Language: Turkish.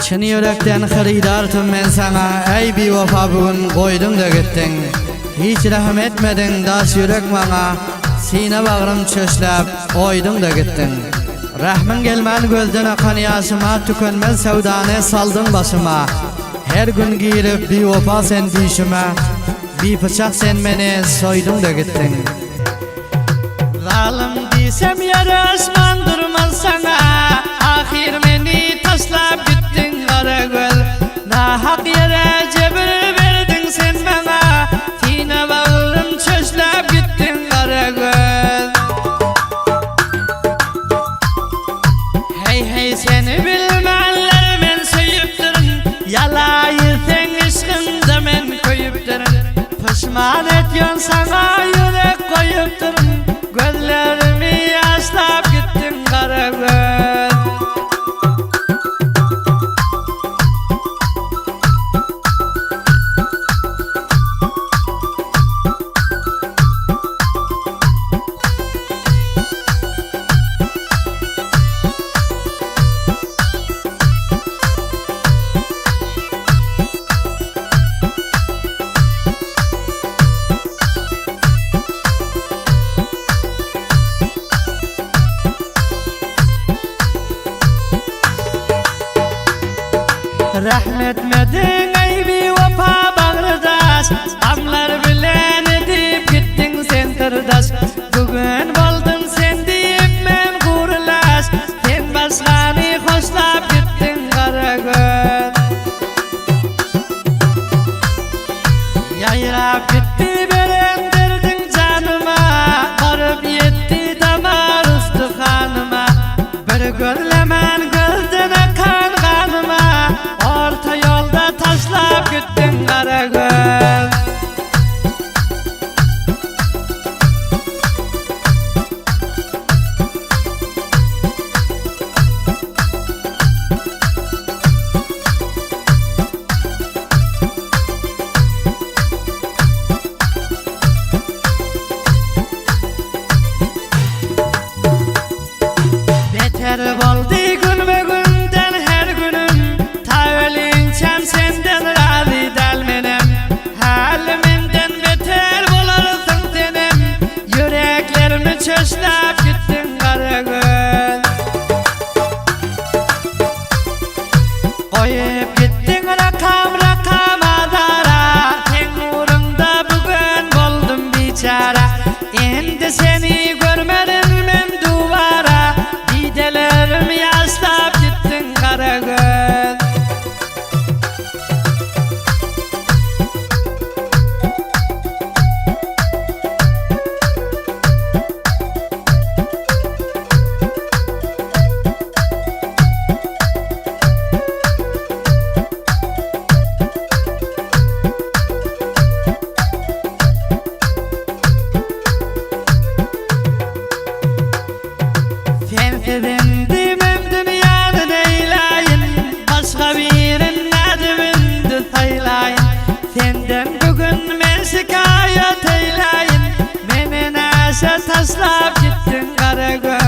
Çin yürekten haridartım men sana, ey bir wafa bugün koydun da gittin. Hiç rahm etmedin daş yürek bana, sine bağrım çöşlep oydun da gittin. Rahmin gelmen gözden akan yaşıma, tükenmez sevdane saldın başıma. Her gün girip bir wafa sen dişime, bir bıçak sen beni soydun da gittin. Zalim diysem yarışman durmaz sana, ahir meni taslap gittin Karagöl. Nahak yere cebir verdin sen bana, tine bağrım çöşlep gittin Karagöl. Hey hey seni bilmenler men söyüp durun, yalayı sen ışkında men koyup durun. Pişman etyon sana yürek koyup durun, gözlerimi yaşlap gittin Karagöl. Rahmetmedin ey bir wafa bağrıdaş, amlar bilen edip gittin sen tırdaş. Bugün boldun sen deyip men gurulaş, sen başkani hoşlap gittin Karagöl. Yayrap gitti berendirdin canıma, varıp yetti damar üstü kanıma. Bir görlemen gözden akan kanıma, orta yolda taşlap gittin Karagöl. Beter boldy gün ve günden her günüm, ta ölünçem senden razı delmenem. Halimden beter bolarsın senem, yüreklerimi çöşlep gittin Karagöl. Koyup gittin rakam rakam adara, sen uğrunda bugün boldum biçara. Endi seni görmedim men duvara, didelerimi yaşlap gittin Karagöl. Sen sevindim hem dünyanın eyleyin, başka birin nedimindi saylayın. Senden bugün men şikayet eyleyin, meni neşe taşlap gittin Karagöl.